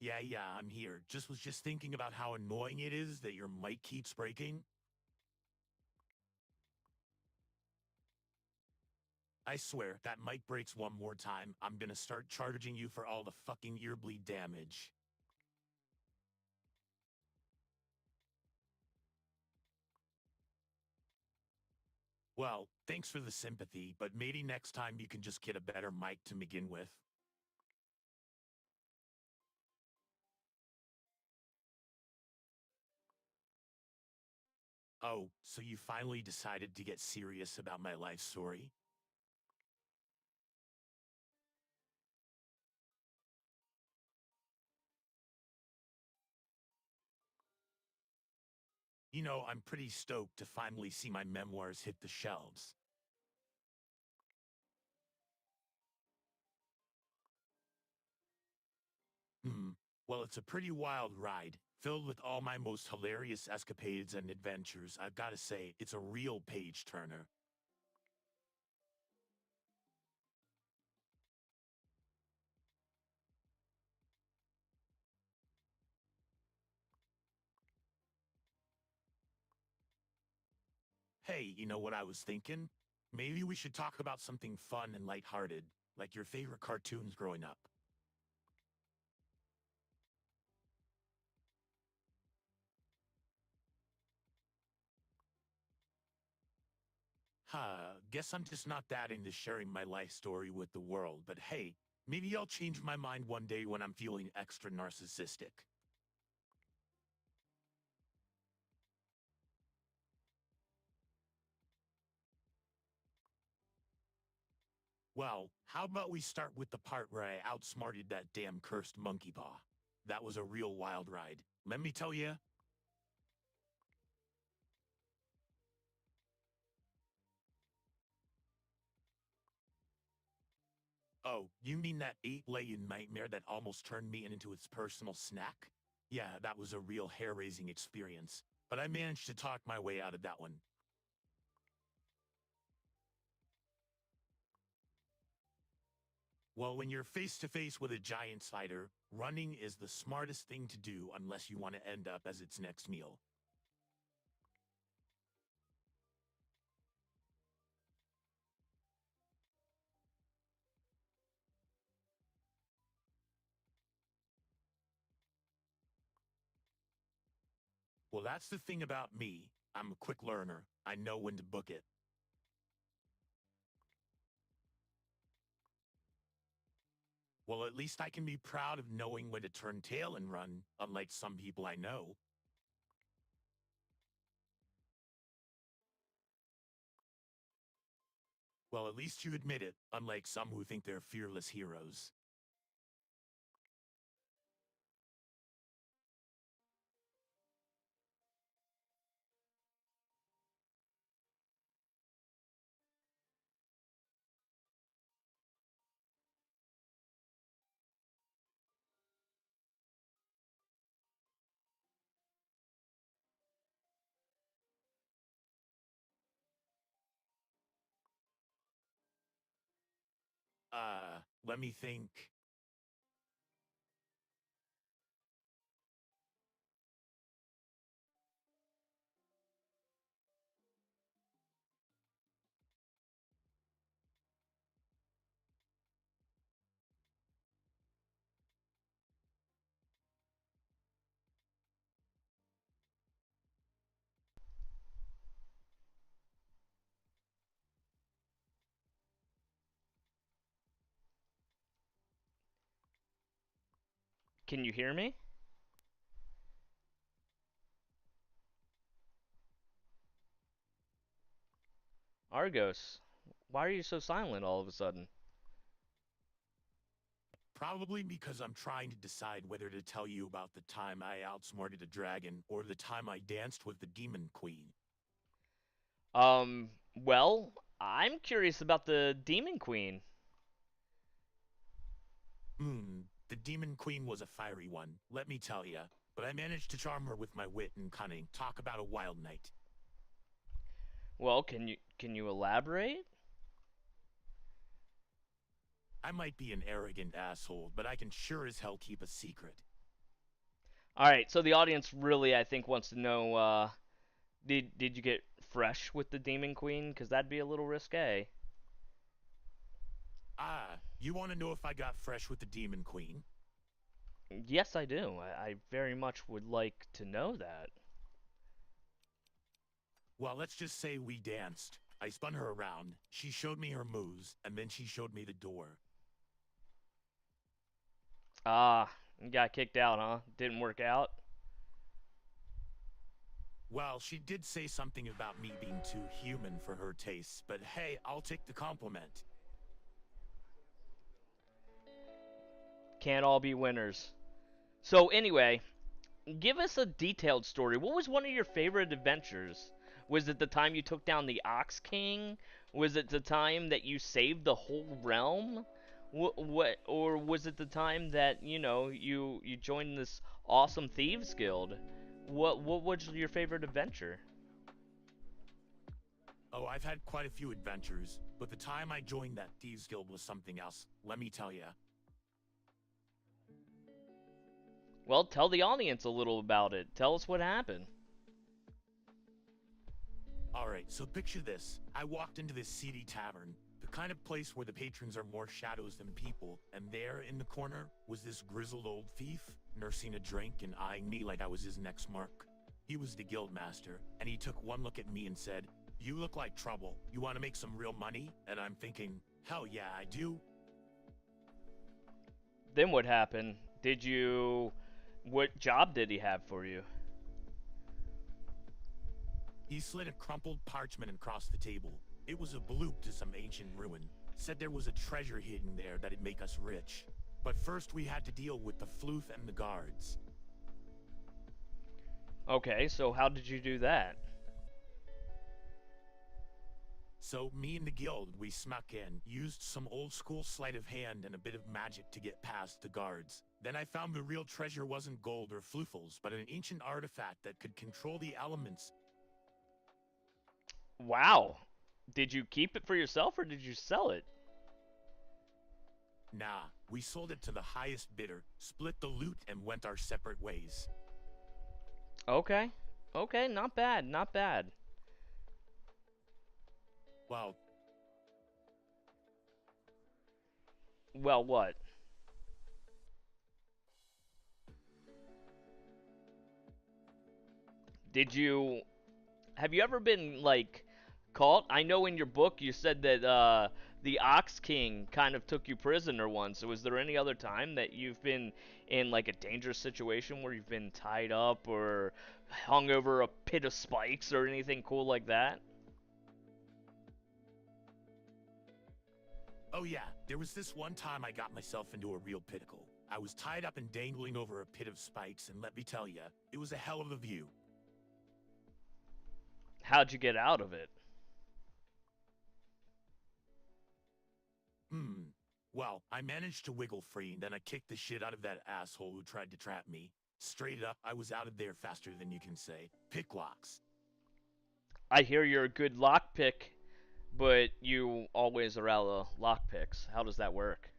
Yeah, I'm here. Was just thinking about how annoying it is that your mic keeps breaking. I swear, that mic breaks one more time, I'm gonna start charging you for all the fucking ear bleed damage. Well, thanks for the sympathy, but maybe next time you can just get a better mic to begin with. Oh, so you finally decided to get serious about my life story? I'm pretty stoked to finally see my memoirs hit the shelves. Hmm. Well, it's a pretty wild ride, filled with all my most hilarious escapades and adventures. I've got to say, it's a real page turner. Hey, you know what I was thinking? Maybe we should talk about something fun and lighthearted, like your favorite cartoons growing up. Guess I'm just not that into sharing my life story with the world, but hey, maybe I'll change my mind one day when I'm feeling extra narcissistic. Well, how about we start with the part where I outsmarted that damn cursed monkey paw? That was a real wild ride. Let me tell you. Oh, you mean that eight-laying nightmare that almost turned me into its personal snack? Yeah, that was a real hair-raising experience, but I managed to talk my way out of that one. Well, when you're face to face with a giant spider, running is the smartest thing to do unless you want to end up as its next meal. Well, that's the thing about me. I'm a quick learner. I know when to book it. Well, at least I can be proud of knowing when to turn tail and run, unlike some people I know. Well, at least you admit it, unlike some who think they're fearless heroes. Let me think. Can you hear me? Argos, why are you so silent all of a sudden? Probably because I'm trying to decide whether to tell you about the time I outsmarted a dragon or the time I danced with the demon queen. Well, I'm curious about the Demon Queen. The demon queen was a fiery one, let me tell ya. But I managed to charm her with my wit and cunning. Talk about a wild night. Well, can you elaborate? I might be an arrogant asshole, but I can sure as hell keep a secret. All right, so the audience really, I think, wants to know, did you get fresh with the Demon Queen? Because that'd be a little risque. Ah, you want to know if I got fresh with the Demon Queen? Yes, I do. I very much would like to know that. Well, let's just say we danced. I spun her around, she showed me her moves, and then she showed me the door. Ah, you got kicked out, huh? Didn't work out? Well, she did say something about me being too human for her tastes, but hey, I'll take the compliment. Can't all be winners. So anyway, give us a detailed story. What was one of your favorite adventures? Was it the time you took down the Ox King? Was it the time that you saved the whole realm? What or was it the time that, you joined this awesome thieves guild? What was your favorite adventure? Oh, I've had quite a few adventures, but the time I joined that Thieves Guild was something else, let me tell ya. Well, tell the audience a little about it. Tell us what happened. Alright, so picture this. I walked into this seedy tavern, the kind of place where the patrons are more shadows than people, and there in the corner was this grizzled old thief, nursing a drink and eyeing me like I was his next mark. He was the guild master, and he took one look at me and said, "You look like trouble. You want to make some real money?" And I'm thinking, hell yeah, I do. Then what happened? Did you What job did he have for you? He slid a crumpled parchment across the table. It was a bloop to some ancient ruin. Said there was a treasure hidden there that'd make us rich. But first we had to deal with the floof and the guards. Okay, so how did you do that? So me and the guild, we snuck in, used some old school sleight of hand and a bit of magic to get past the guards. Then I found the real treasure wasn't gold or floofles, but an ancient artifact that could control the elements. Wow. Did you keep it for yourself or did you sell it? Nah, we sold it to the highest bidder, split the loot, and went our separate ways. Okay. Okay, not bad, not bad. Well, Well, what? Did you Have you ever been like caught? I know in your book you said that the Ox King kind of took you prisoner once. So was there any other time that you've been in like a dangerous situation where you've been tied up or hung over a pit of spikes or anything cool like that? oh yeah, there was this one time I got myself into a real pickle. I was tied up and dangling over a pit of spikes, and let me tell ya, it was a hell of a view. How'd you get out of it? Hmm. Well, I managed to wiggle free, then I kicked the shit out of that asshole who tried to trap me. Straight up, I was out of there faster than you can say. Pick locks. I hear you're a good lockpick, but you always are out of lockpicks. How does that work?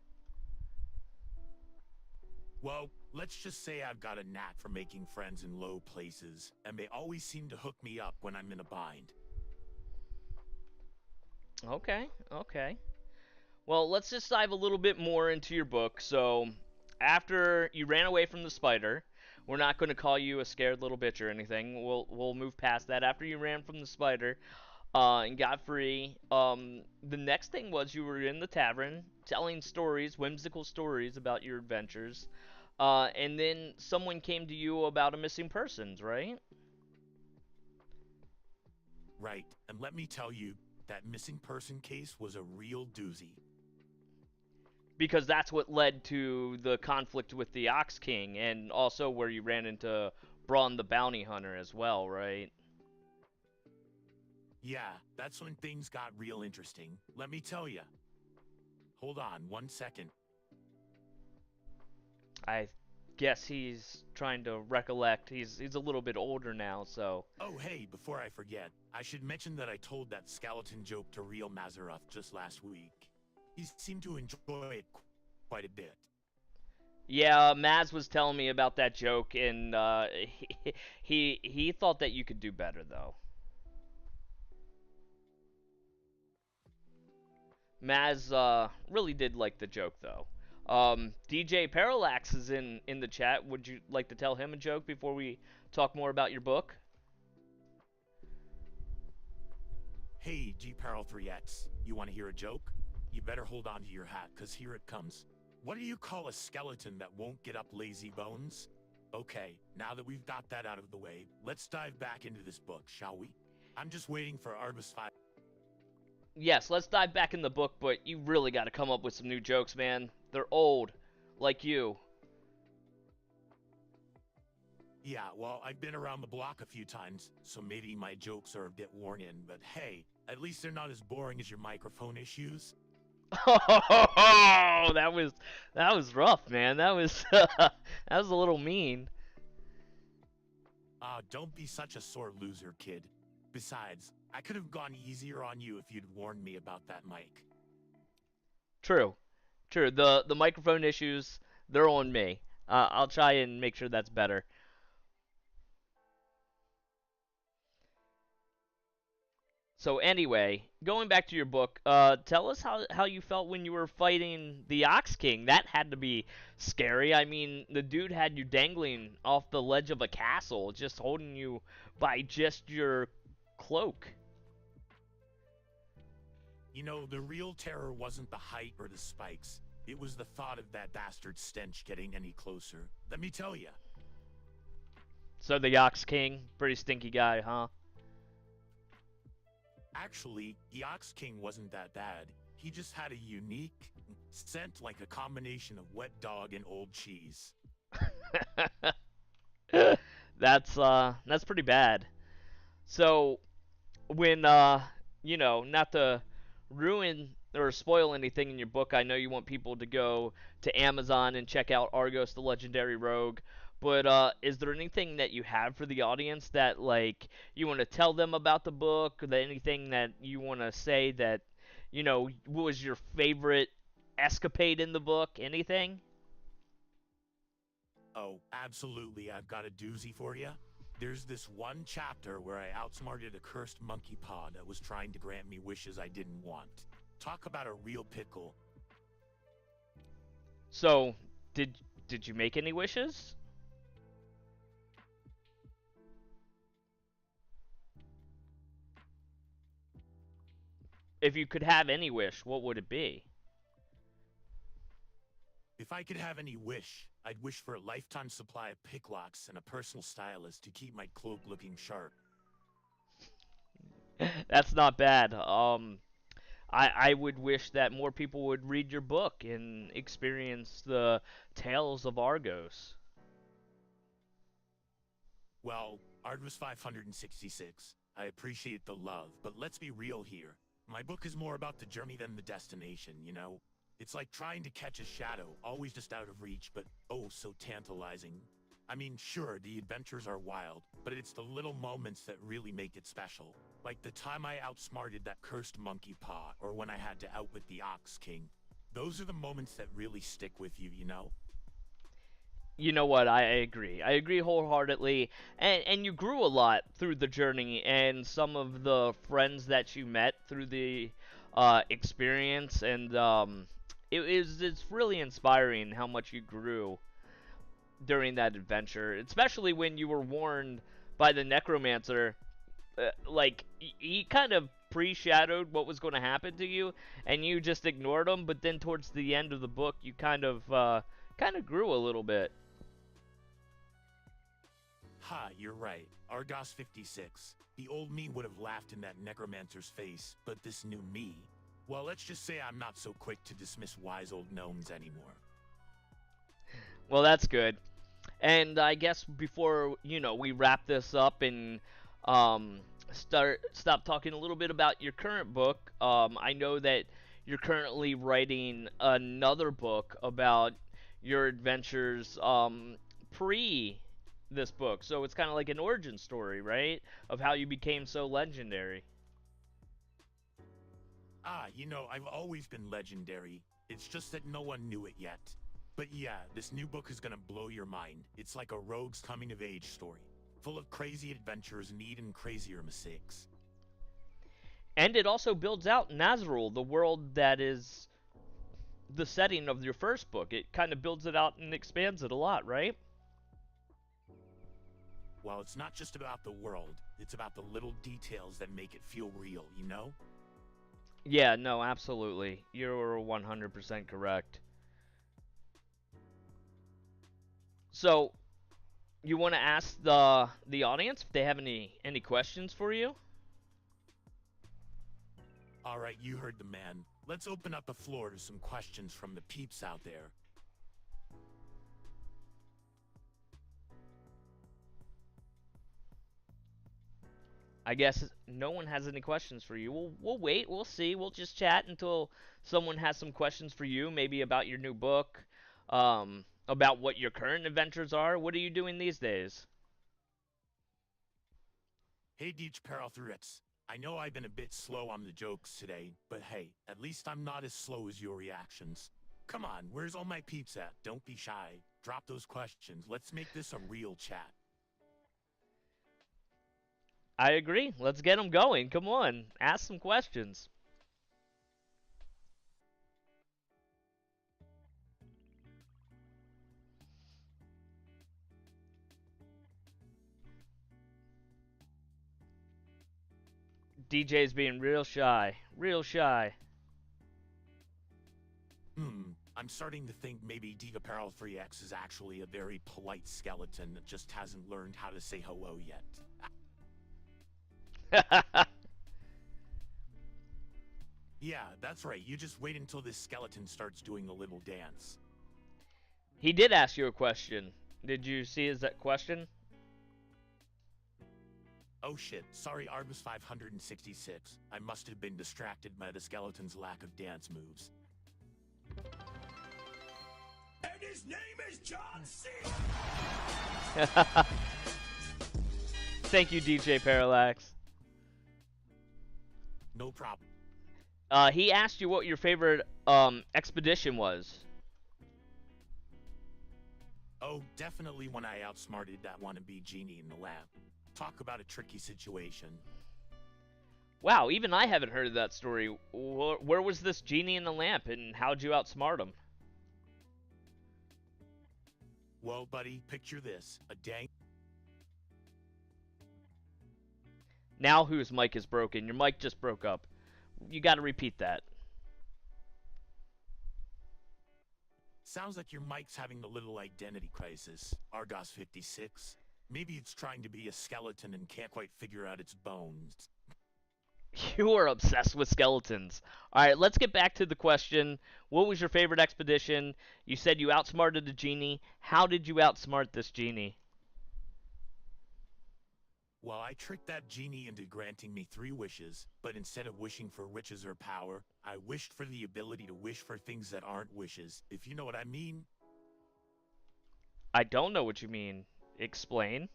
Well, let's just say I've got a knack for making friends in low places, and they always seem to hook me up when I'm in a bind. Okay, okay. Well, let's just dive a little bit more into your book. So, after you ran away from the spider, we're not going to call you a scared little bitch or anything. We'll move past that. After you ran from the spider, and got free, the next thing was you were in the tavern telling stories, whimsical stories about your adventures. And then someone came to you about a missing persons, right? Right, and let me tell you, that missing person case was a real doozy. Because that's what led to the conflict with the Ox King, and also where you ran into Braun the Bounty Hunter as well, right? Yeah, that's when things got real interesting. Let me tell ya. Hold on 1 second. I guess he's trying to recollect. He's a little bit older now, so Oh hey, before I forget, I should mention that I told that skeleton joke to real Mazaroth just last week. He seemed to enjoy it quite a bit. Yeah, Maz was telling me about that joke, and he thought that you could do better though. Maz really did like the joke though. DJ Parallax is in the chat. Would you like to tell him a joke before we talk more about your book? Hey, G Peril 3X, you want to hear a joke? You better hold on to your hat, cause here it comes. What do you call a skeleton that won't get up, lazy bones? Okay, now that we've got that out of the way, let's dive back into this book, shall we? I'm just waiting for Argos 5. Yes, let's dive back in the book, but you really got to come up with some new jokes, man. They're old, like you. Yeah, well, I've been around the block a few times, so maybe my jokes are a bit worn in, but hey, at least they're not as boring as your microphone issues. Oh, that was rough, man. That was that was a little mean. Don't be such a sore loser, kid. Besides, I could have gone easier on you if you'd warned me about that mic. True, true. The microphone issues, they're on me. I'll try and make sure that's better. So anyway, going back to your book, tell us how you felt when you were fighting the Ox King. That had to be scary. I mean, the dude had you dangling off the ledge of a castle, just holding you by just your cloak. You know, the real terror wasn't the height or the spikes. It was the thought of that bastard stench getting any closer. Let me tell you. So the Ox King, pretty stinky guy, huh? Actually, the Ox King wasn't that bad. He just had a unique scent like a combination of wet dog and old cheese. That's pretty bad. So when not to ruin or spoil anything in your book, I know you want people to go to Amazon and check out Argos the Legendary Rogue, but is there anything that you have for the audience that like you want to tell them about the book, or that anything that you want to say that was your favorite escapade in the book, anything? Oh, absolutely, I've got a doozy for you. There's this one chapter where I outsmarted a cursed monkey paw that was trying to grant me wishes I didn't want. Talk about a real pickle. So, did you make any wishes? If you could have any wish, what would it be? If I could have any wish, I'd wish for a lifetime supply of picklocks and a personal stylist to keep my cloak looking sharp. That's not bad. I would wish that more people would read your book and experience the tales of Argos. Well, Art was 566. I appreciate the love, but let's be real here. My book is more about the journey than the destination, you know? It's like trying to catch a shadow, always just out of reach, but oh so tantalizing. I mean, sure, the adventures are wild, but it's the little moments that really make it special. Like the time I outsmarted that cursed monkey paw, or when I had to outwit the Ox King. Those are the moments that really stick with you, you know? You know what? I agree. I agree wholeheartedly. And you grew a lot through the journey, and some of the friends that you met through the experience, and it's really inspiring how much you grew during that adventure, especially when you were warned by the necromancer. Like he kind of pre-shadowed what was going to happen to you, and you just ignored him. But then towards the end of the book, you kind of grew a little bit. Ha, you're right. Argos 56. The old me would have laughed in that necromancer's face, but this new me, well, let's just say I'm not so quick to dismiss wise old gnomes anymore. Well, that's good. And I guess before we wrap this up and stop talking a little bit about your current book, I know that you're currently writing another book about your adventures pre this book. So it's kind of like an origin story, right? Of how you became so legendary. Ah, you know, I've always been legendary. It's just that no one knew it yet. But yeah, this new book is gonna blow your mind. It's like a rogue's coming-of-age story, full of crazy adventures and even crazier mistakes. And it also builds out Nazrul, the world that is the setting of your first book. It kind of builds it out and expands it a lot, right? Well, it's not just about the world, it's about the little details that make it feel real, you know? Yeah, no, absolutely. You're 100% correct. So, you want to ask the audience if they have any questions for you? Alright, you heard the man. Let's open up the floor to some questions from the peeps out there. I guess no one has any questions for you. We'll wait. We'll see. We'll just chat until someone has some questions for you, maybe about your new book, about what your current adventures are. What are you doing these days? Hey, Deej Peralthritz. I know I've been a bit slow on the jokes today, but hey, at least I'm not as slow as your reactions. Come on, where's all my peeps at? Don't be shy. Drop those questions. Let's make this a real chat. I agree. Let's get them going. Come on. Ask some questions. DJ's being real shy. Real shy. I'm starting to think maybe Diga Peril 3X is actually a very polite skeleton that just hasn't learned how to say hello yet. Yeah, that's right. You just wait until this skeleton starts doing a little dance. He did ask you a question. Did you see his question? Oh shit, sorry Argos 566. I must have been distracted by the skeleton's lack of dance moves. And his name is John C. Thank you, DJ Parallax. No problem. He asked you what your favorite expedition was. Oh, definitely when I outsmarted that wannabe genie in the lab. Talk about a tricky situation. Wow, even I haven't heard of that story. Where was this genie in the lamp, and how'd you outsmart him? Well, buddy, picture this. A dang... Now whose mic is broken? Your mic just broke up. You gotta repeat that. Sounds like your mic's having a little identity crisis. Argos 56. Maybe it's trying to be a skeleton and can't quite figure out its bones. You are obsessed with skeletons. Alright, let's get back to the question. What was your favorite expedition? You said you outsmarted a genie. How did you outsmart this genie? Well, I tricked that genie into granting me 3 wishes, but instead of wishing for riches or power, I wished for the ability to wish for things that aren't wishes, if you know what I mean. I don't know what you mean. Explain.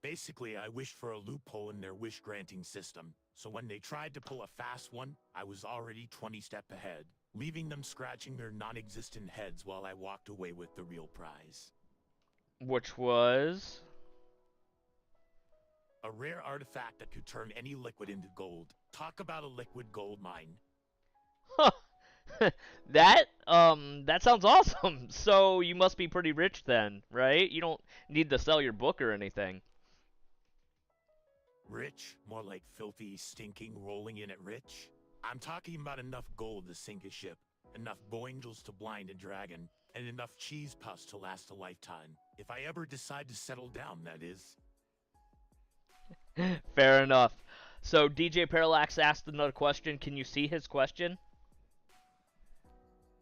Basically, I wished for a loophole in their wish-granting system, so when they tried to pull a fast one, I was already 20 steps ahead, leaving them scratching their non-existent heads while I walked away with the real prize. Which was? A rare artifact that could turn any liquid into gold. Talk about a liquid gold mine. Huh. That sounds awesome. So you must be pretty rich then, right? You don't need to sell your book or anything. Rich? More like filthy, stinking, rolling in it rich? I'm talking about enough gold to sink a ship, enough boingels to blind a dragon, and enough cheese puffs to last a lifetime. If I ever decide to settle down, that is. Fair enough. So DJ Parallax asked another question. Can you see his question?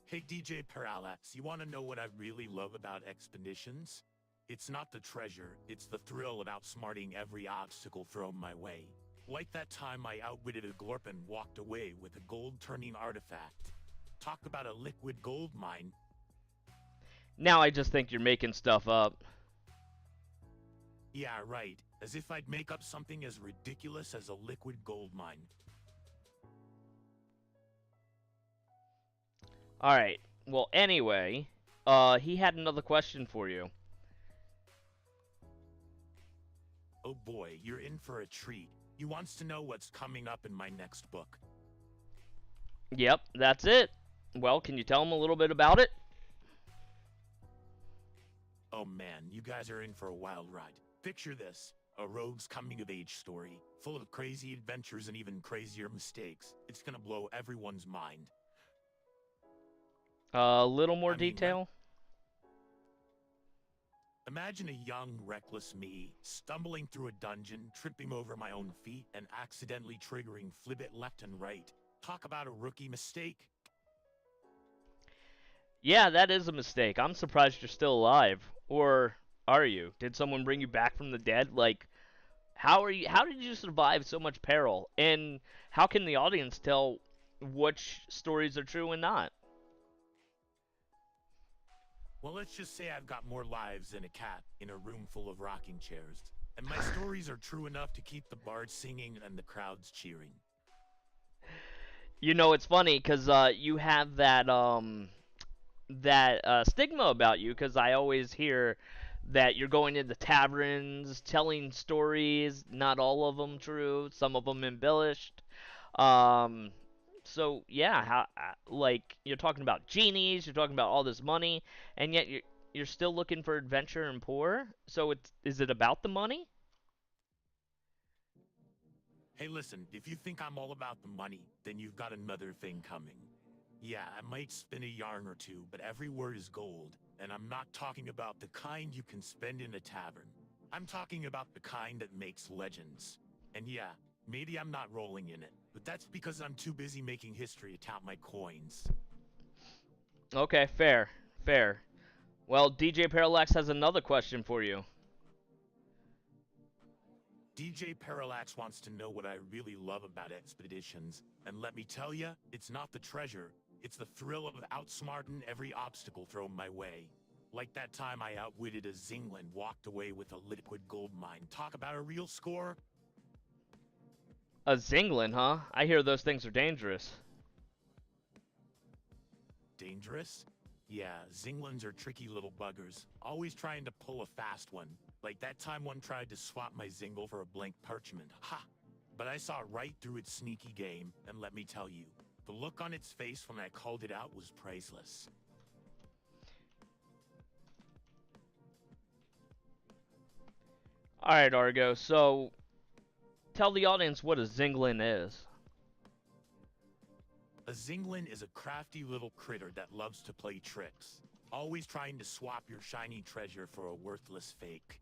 Hey DJ Parallax, you want to know what I really love about expeditions? It's not the treasure, it's the thrill of outsmarting every obstacle thrown my way. Like that time I outwitted a glorp and walked away with a gold-turning artifact. Talk about a liquid gold mine. Now I just think you're making stuff up. Yeah, right. As if I'd make up something as ridiculous as a liquid gold mine. Alright. Well, anyway, he had another question for you. Oh boy, you're in for a treat. He wants to know what's coming up in my next book. Yep, that's it. Well, can you tell him a little bit about it? Oh man, you guys are in for a wild ride. Picture this. A rogue's coming-of-age story, full of crazy adventures and even crazier mistakes. It's gonna blow everyone's mind. A little more I mean, detail? Imagine a young, reckless me, stumbling through a dungeon, tripping over my own feet, and accidentally triggering flibbit left and right. Talk about a rookie mistake. Yeah, that is a mistake. I'm surprised you're still alive. Or are you? Did someone bring you back from the dead? Like, how did you survive so much peril? And how can the audience tell which stories are true and not? Well, let's just say I've got more lives than a cat in a room full of rocking chairs. And my stories are true enough to keep the bards singing and the crowds cheering. You know, it's funny because you have that stigma about you, because I always hear that you're going into taverns, telling stories, not all of them true, some of them embellished. Um, so yeah, like you're talking about genies, you're talking about all this money, and yet you're still looking for adventure and poor. So is it about the money? Hey, listen, if you think I'm all about the money, then you've got another thing coming. Yeah, I might spin a yarn or two, but every word is gold, and I'm not talking about the kind you can spend in a tavern. I'm talking about the kind that makes legends. And yeah, maybe I'm not rolling in it, but that's because I'm too busy making history to count my coins. Okay, fair, fair. Well, DJ Parallax has another question for you. DJ Parallax wants to know what I really love about expeditions, and let me tell ya, it's not the treasure, it's the thrill of outsmarting every obstacle thrown my way. Like that time I outwitted a Zingland and walked away with a liquid gold mine. Talk about a real score? A Zinglin, huh? I hear those things are dangerous. Dangerous? Yeah, Zinglands are tricky little buggers, always trying to pull a fast one. Like that time one tried to swap my Zingle for a blank parchment. Ha! But I saw right through its sneaky game, and let me tell you, the look on its face when I called it out was priceless. Alright, Argo, so tell the audience what a Zinglin is. A Zinglin is a crafty little critter that loves to play tricks, always trying to swap your shiny treasure for a worthless fake.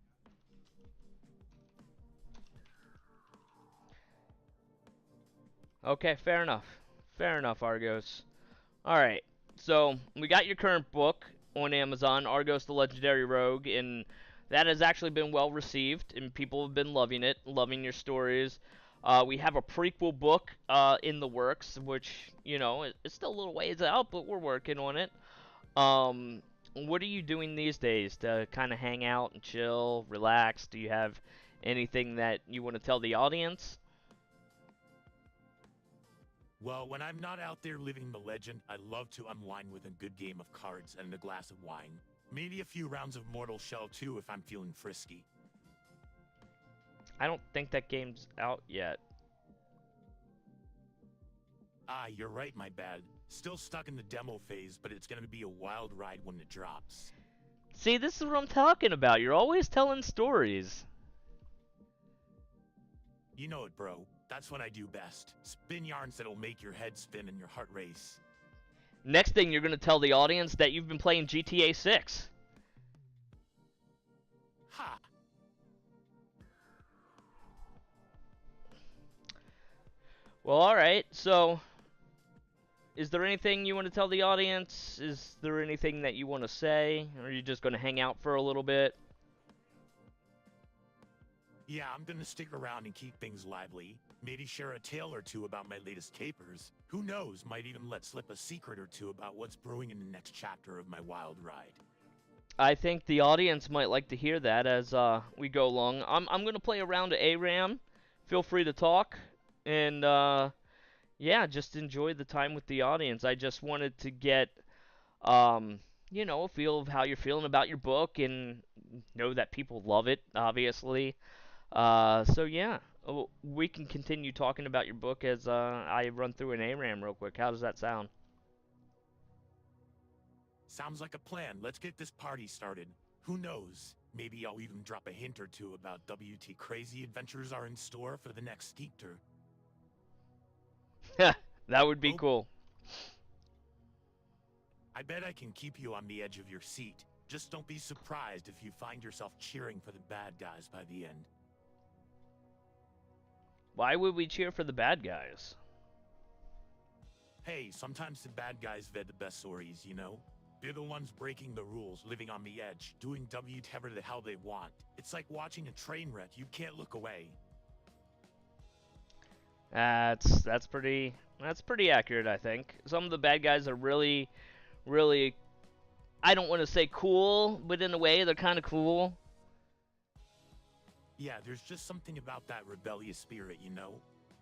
Okay, fair enough. Fair enough, Argos. Alright, so we got your current book on Amazon, Argos the Legendary Rogue, and that has actually been well received, and people have been loving it, loving your stories. We have a prequel book in the works, which, you know, it's still a little ways out, but we're working on it. What are you doing these days to kind of hang out and chill, relax? Do you have anything that you want to tell the audience? Well, when I'm not out there living the legend, I love to unwind with a good game of cards and a glass of wine. Maybe a few rounds of Mortal Shell too if I'm feeling frisky. I don't think that game's out yet. Ah, you're right, my bad. Still stuck in the demo phase, but it's gonna be a wild ride when it drops. See, this is what I'm talking about. You're always telling stories. You know it, bro. That's what I do best. Spin yarns that'll make your head spin and your heart race. Next thing, you're going to tell the audience that you've been playing GTA 6. Ha! Well, alright, so is there anything you want to tell the audience? Is there anything that you want to say? Or are you just going to hang out for a little bit? Yeah, I'm gonna stick around and keep things lively. Maybe share a tale or two about my latest capers. Who knows, might even let slip a secret or two about what's brewing in the next chapter of my wild ride. I think the audience might like to hear that as we go along. I'm going to play a round of ARAM. Feel free to talk. And, yeah, just enjoy the time with the audience. I just wanted to get um, feel of how you're feeling about your book and know that people love it, obviously. So yeah, we can continue talking about your book as I run through an ARAM real quick. How does that sound? Sounds like a plan. Let's get this party started. Who knows? Maybe I'll even drop a hint or two about WT crazy adventures are in store for the next Skeeter. That would be Oh, cool. I bet I can keep you on the edge of your seat. Just don't be surprised if you find yourself cheering for the bad guys by the end. Why would we cheer for the bad guys? Hey, sometimes the bad guys vet the best stories, you know? They're the ones breaking the rules, living on the edge, doing whatever the hell they want. It's like watching a train wreck. You can't look away. That's pretty accurate, I think. Some of the bad guys are really, really, I don't want to say cool, but in a way they're kind of cool. Yeah, there's just something about that rebellious spirit, you know?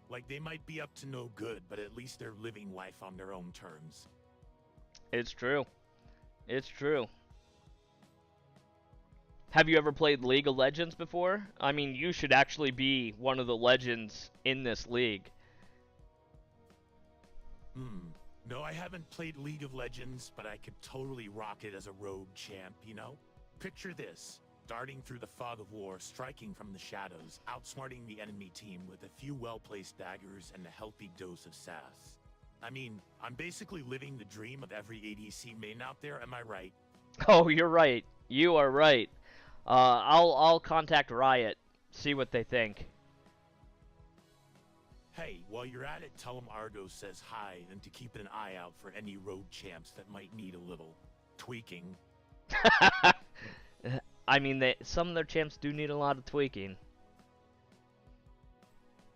Like they might be up to no good, but at least they're living life on their own terms. It's true. It's true. Have you ever played League of Legends before? I mean, you should actually be one of the legends in this league. No, I haven't played League of Legends, but I could totally rock it as a rogue champ, you know? Picture this. Darting through the fog of war, striking from the shadows, outsmarting the enemy team with a few well-placed daggers and a healthy dose of sass. I mean, I'm basically living the dream of every ADC main out there, am I right? Oh, you're right. You are right. I'll contact Riot, see what they think. Hey, while you're at it, tell them Argos says hi and to keep an eye out for any rogue champs that might need a little tweaking. I mean, some of their champs do need a lot of tweaking.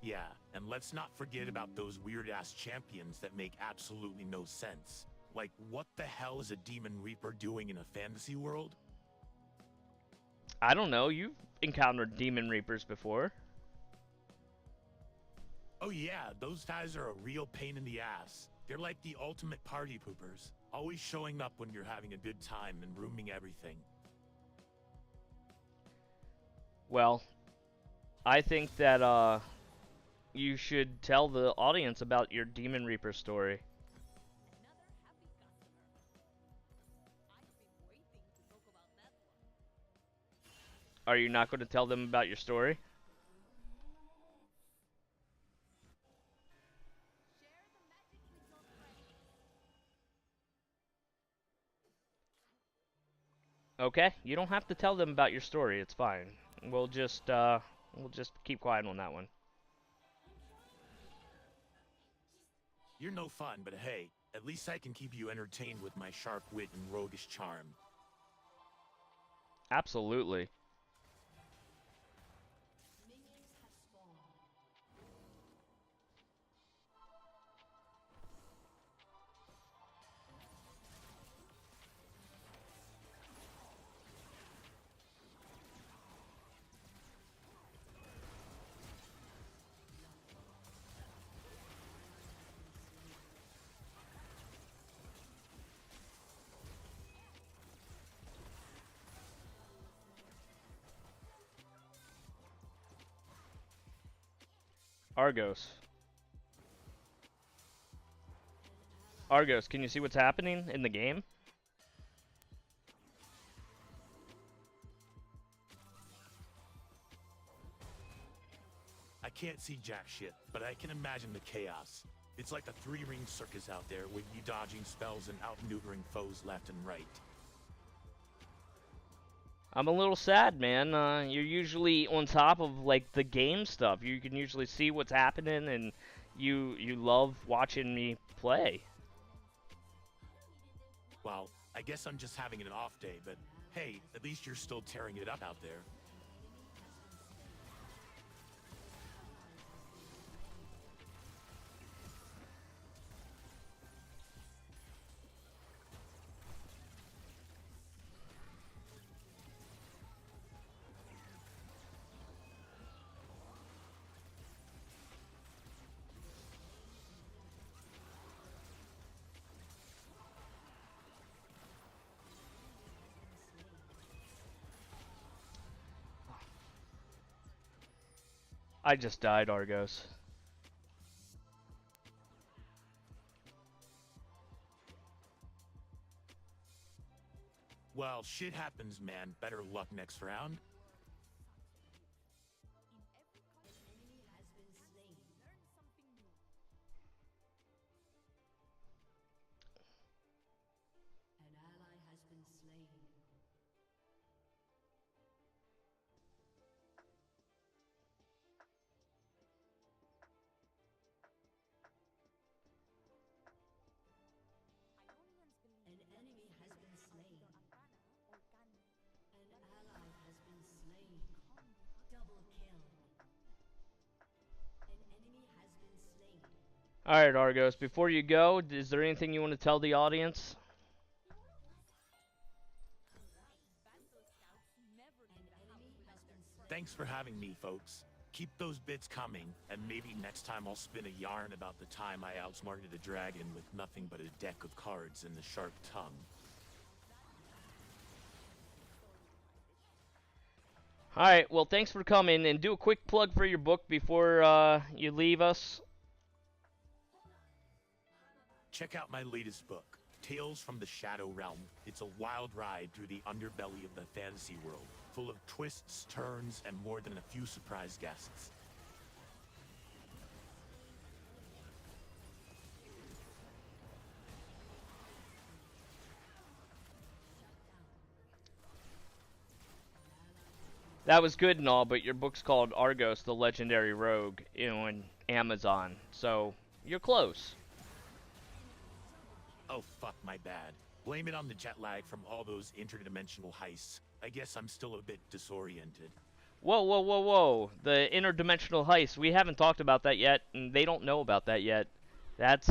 Yeah, and let's not forget about those weird-ass champions that make absolutely no sense. Like, what the hell is a Demon Reaper doing in a fantasy world? I don't know, you've encountered Demon Reapers before. Oh yeah, those guys are a real pain in the ass. They're like the ultimate party poopers, always showing up when you're having a good time and ruining everything. Well, I think that you should tell the audience about your Demon Reaper story. Are you not going to tell them about your story? Okay, you don't have to tell them about your story. It's fine. We'll just keep quiet on that one. You're no fun, but hey, at least I can keep you entertained with my sharp wit and roguish charm. Absolutely. Argos. Argos, can you see what's happening in the game? I can't see jack shit, but I can imagine the chaos. It's like a three-ring circus out there with you dodging spells and outmaneuvering foes left and right. I'm a little sad, man. You're usually on top of like the game stuff. You can usually see what's happening, and you love watching me play. Well, I guess I'm just having an off day, but hey, at least you're still tearing it up out there. I just died, Argos. Well, shit happens, man. Better luck next round. Alright, Argos, before you go, is there anything you want to tell the audience? Thanks for having me, folks. Keep those bits coming, and maybe next time I'll spin a yarn about the time I outsmarted a dragon with nothing but a deck of cards and a sharp tongue. Alright, well, thanks for coming, and do a quick plug for your book before you leave us. Check out my latest book, Tales from the Shadow Realm. It's a wild ride through the underbelly of the fantasy world, full of twists, turns, and more than a few surprise guests. That was good and all, but your book's called Argos, the Legendary Rogue, on Amazon, so you're close. Oh fuck, my bad. Blame it on the jet lag from all those interdimensional heists. I guess I'm still a bit disoriented. Whoa, whoa, whoa, whoa. The interdimensional heist. We haven't talked about that yet, and they don't know about that yet. That's,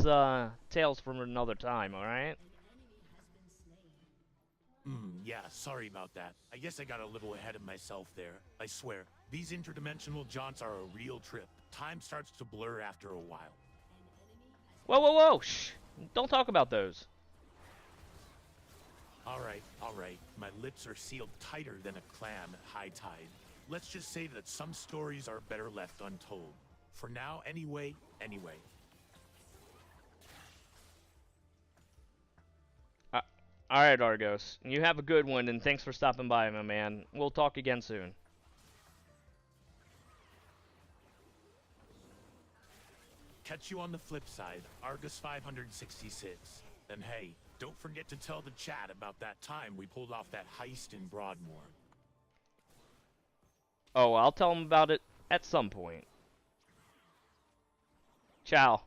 tales from another time, alright? Yeah, sorry about that. I guess I got a little ahead of myself there. I swear, these interdimensional jaunts are a real trip. Time starts to blur after a while. Whoa, whoa, whoa! Shh! Don't talk about those. Alright. My lips are sealed tighter than a clam at high tide. Let's just say that some stories are better left untold. For now, anyway. Alright, Argos. You have a good one, and thanks for stopping by, my man. We'll talk again soon. Catch you on the flip side, Argus 566. And hey, don't forget to tell the chat about that time we pulled off that heist in Broadmoor. Oh, I'll tell him about it at some point. Ciao.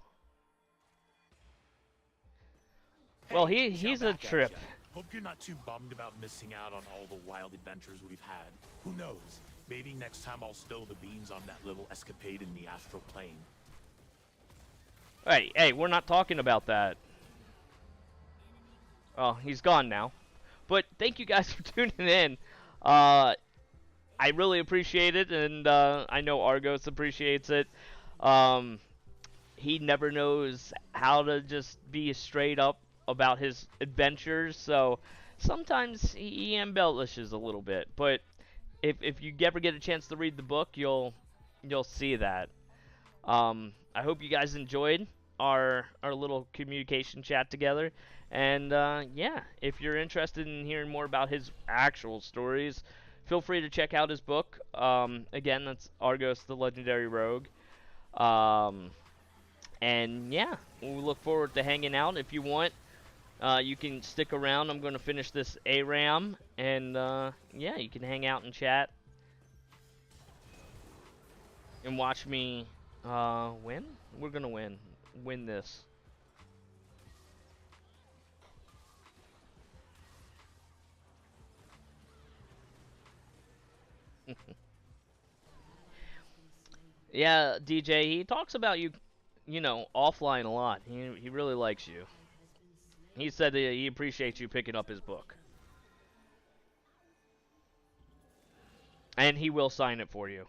Well, he's a trip. Hope you're not too bummed about missing out on all the wild adventures we've had. Who knows? Maybe next time I'll spill the beans on that little escapade in the astral plane. Hey, we're not talking about that. Oh, he's gone now. But thank you guys for tuning in. I really appreciate it, and I know Argos appreciates it. He never knows how to just be straight up about his adventures, so sometimes he embellishes a little bit. But if you ever get a chance to read the book, you'll see that. I hope you guys enjoyed our little communication chat together, and yeah, if you're interested in hearing more about his actual stories, feel free to check out his book. Again, that's Argos, the Legendary Rogue. And yeah, we look forward to hanging out. If you want, you can stick around. I'm going to finish this ARAM, and yeah, you can hang out and chat and watch me win. We're going to win this. Yeah, DJ, he talks about you, offline a lot. He really likes you. He said that he appreciates you picking up his book. And he will sign it for you.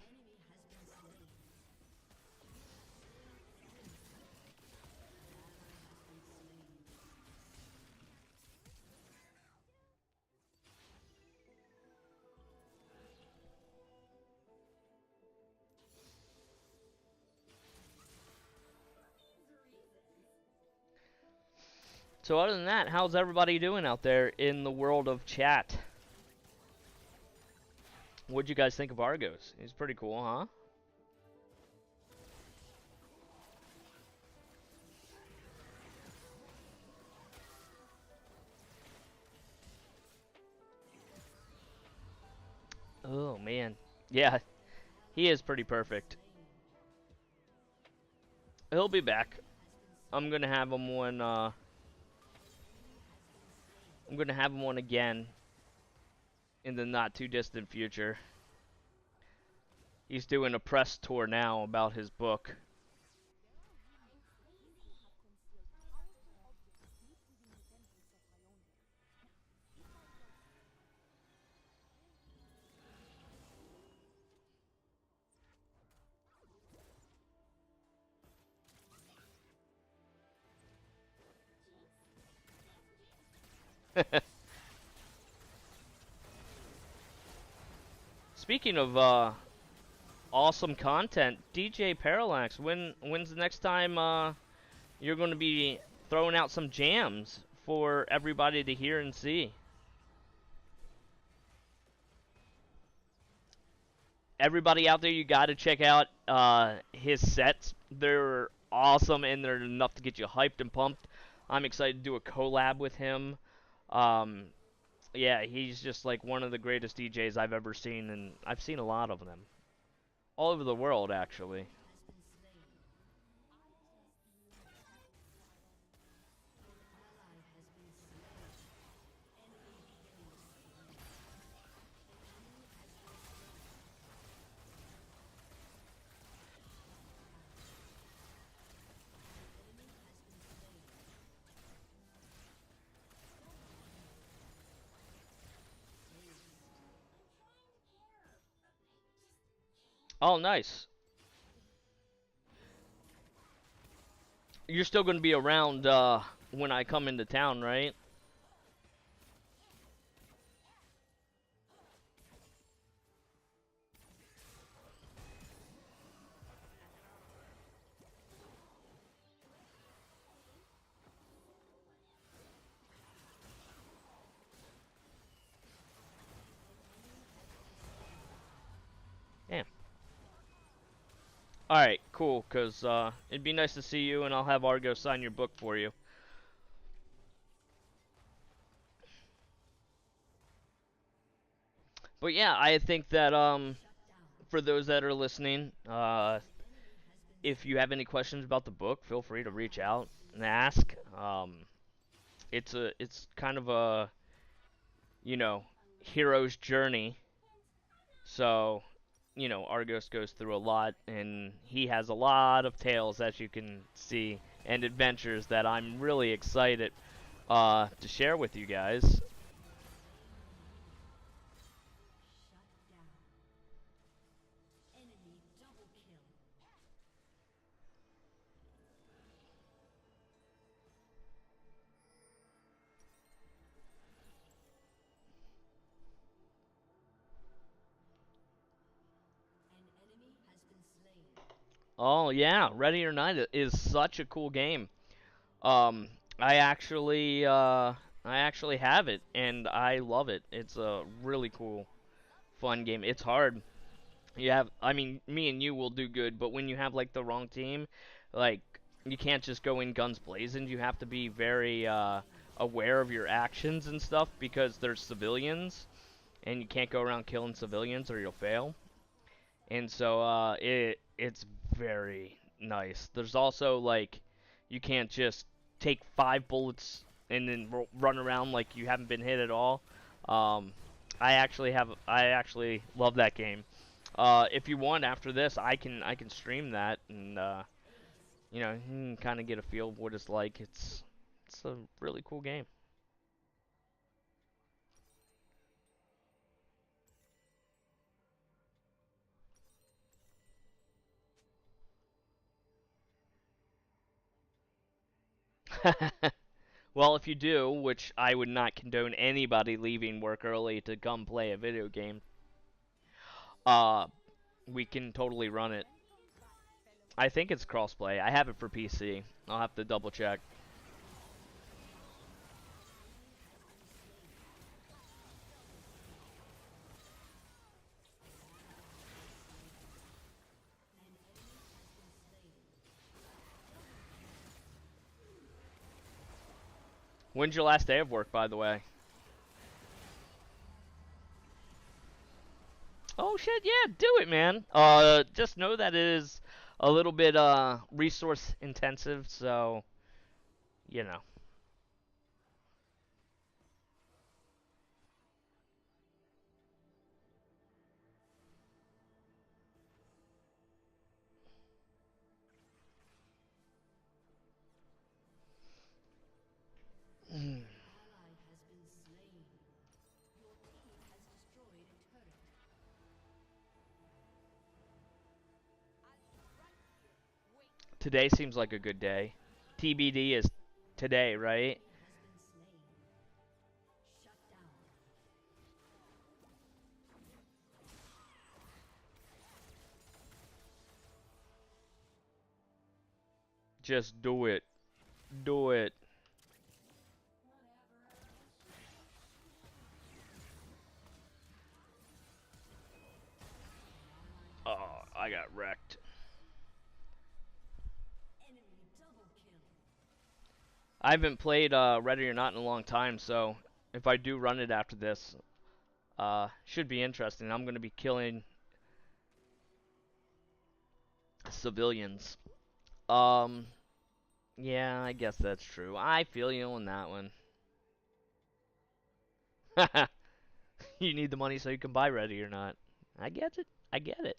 So other than that, how's everybody doing out there in the world of chat? What'd you guys think of Argos? He's pretty cool, huh? Oh man, yeah, he is pretty perfect. He'll be back. I'm gonna have him when I'm gonna have him on again in the not too distant future. He's doing a press tour now about his book. Speaking of awesome content, DJ Parallax, when's the next time you're going to be throwing out some jams for everybody to hear and see? Everybody out there, you got to check out his sets. They're awesome and they're enough to get you hyped and pumped. I'm excited to do a collab with him. Um, yeah, he's just like one of the greatest DJs I've ever seen, and I've seen a lot of them. All over the world, actually. Oh, nice. You're still going to be around when I come into town, right? Yeah. Alright, cool, because it'd be nice to see you, and I'll have Argo sign your book for you. But yeah, I think that for those that are listening, if you have any questions about the book, feel free to reach out and ask. It's kind of a, you know, hero's journey. So, Argos goes through a lot, and he has a lot of tales, as you can see, and adventures that I'm really excited to share with you guys. Oh yeah, Ready or Not is such a cool game. Um, I actually have it, and I love it. It's a really cool, fun game. It's hard. I mean, me and you will do good, but when you have like the wrong team, like you can't just go in guns blazing. You have to be very aware of your actions and stuff because there's civilians, and you can't go around killing civilians or you'll fail. And so it's very nice. There's also like you can't just take 5 bullets and then run around like you haven't been hit at all. Um, I actually love that game. If you want after this, I can stream that and you know, you can kind of get a feel of what it's like. It's a really cool game. Well, if you do, which I would not condone anybody leaving work early to come play a video game, uh, we can totally run it. I think it's crossplay. I have it for PC. I'll have to double check. When's your last day of work, by the way? Oh shit, yeah, do it, man. Just know that it is a little bit resource intensive, so you know. Today seems like a good day. TBD is today, right? Just do it. Do it. Oh, I got wrecked. I haven't played Ready or Not in a long time, so if I do run it after this, should be interesting. I'm gonna be killing civilians. Um, yeah, I guess that's true. I feel you on that one. You need the money so you can buy Ready or Not. I get it. I get it.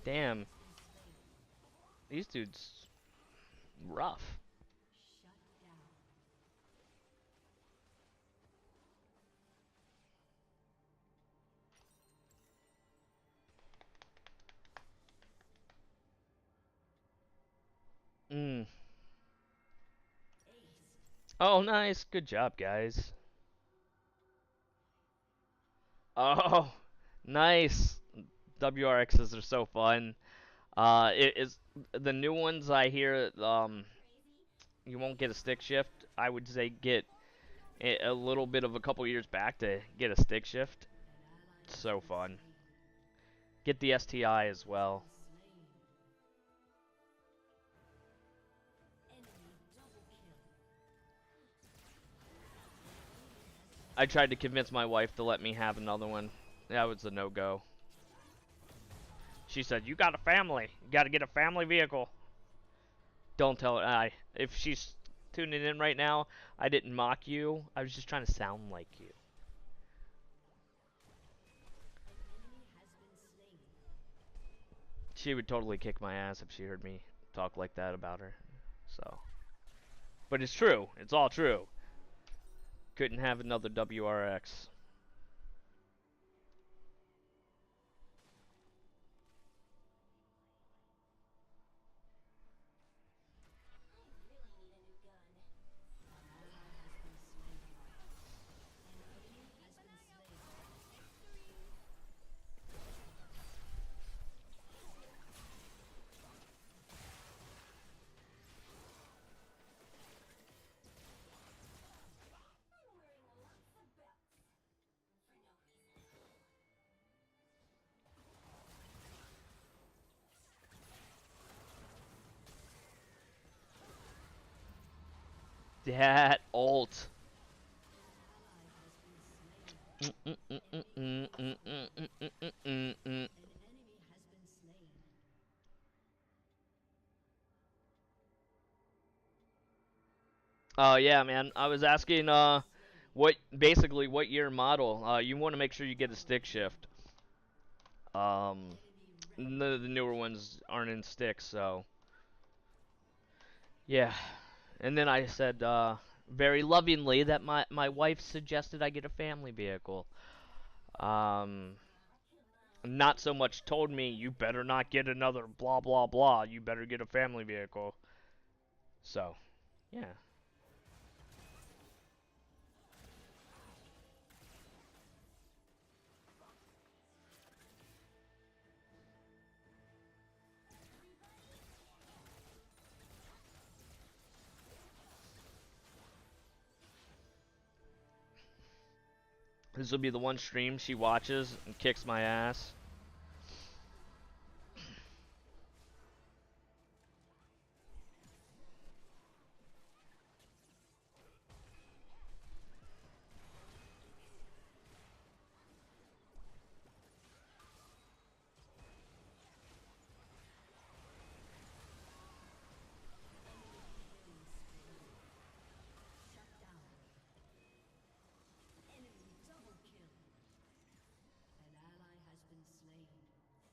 Damn, these dudes rough. Mm. Oh, nice. Good job, guys. Oh, nice. WRXs are so fun. It is the new ones I hear. You won't get a stick shift. I would say get a little bit of a couple years back to get a stick shift. It's so fun. Get the STI as well. I tried to convince my wife to let me have another one. That was a no-go. She said, "You got a family. You got to get a family vehicle." Don't tell her. If she's tuning in right now, I didn't mock you. I was just trying to sound like you. She would totally kick my ass if she heard me talk like that about her. So, but it's true. It's all true. Couldn't have another WRX. That ult. Oh yeah, man. I was asking what year model. You want to make sure you get a stick shift. Um the newer ones aren't in sticks, so yeah. And then I said very lovingly that my wife suggested I get a family vehicle. Um Not so much told me you better not get another blah blah blah. You better get a family vehicle. So, yeah. This will be the one stream she watches and kicks my ass.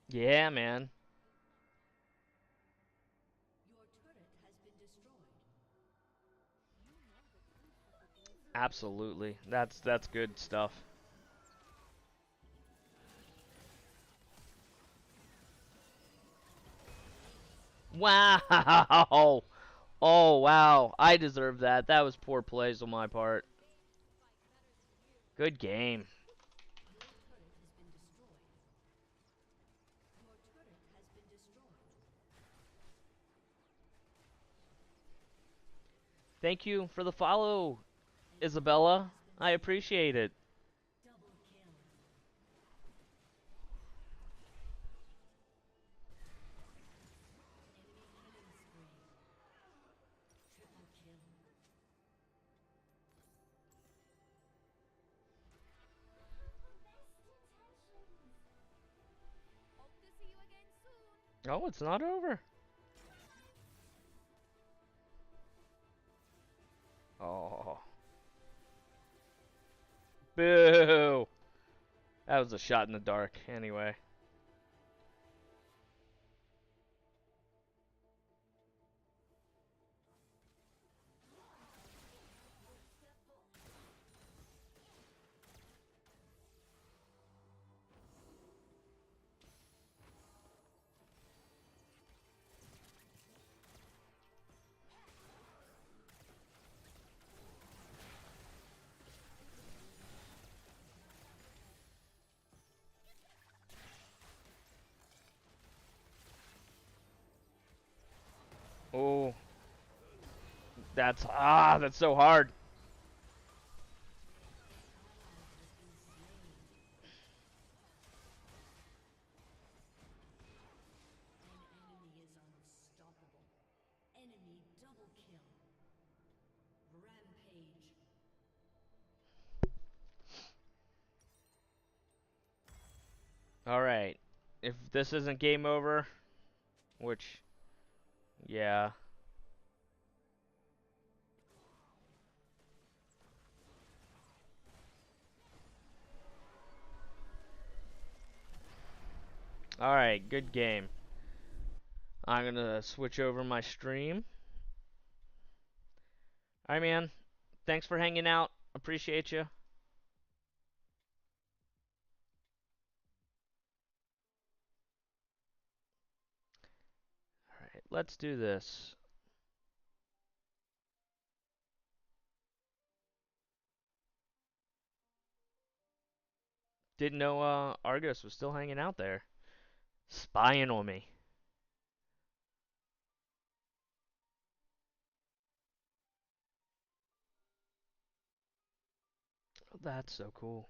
Yeah, man. Absolutely. That's good stuff. Wow. Oh, wow. I deserve that. That was poor plays on my part. Good game. Thank you for the follow, Isabella. I appreciate it. Oh, it's not over. Oh. Boo. That was a shot in the dark, anyway. Oh. That's so hard. Alright. If this isn't game over, which, yeah. Alright, good game. I'm gonna switch over my stream. Alright, man. Thanks for hanging out. Appreciate you. Alright, let's do this. Didn't know Argos was still hanging out there. Spying on me. Oh, that's so cool.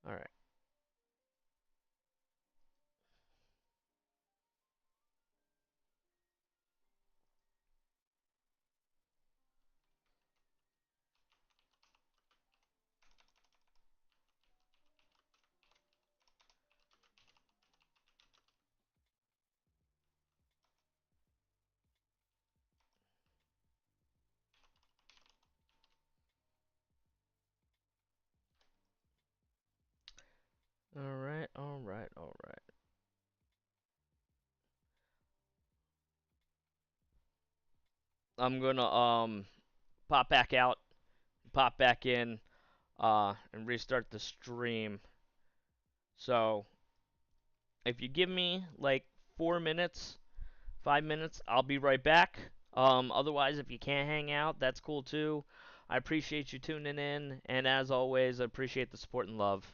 Alright. Alright, alright, alright. I'm gonna pop back out, pop back in, and restart the stream. So if you give me like 4 minutes, 5 minutes, I'll be right back. Otherwise, if you can't hang out, that's cool too. I appreciate you tuning in, and as always, I appreciate the support and love.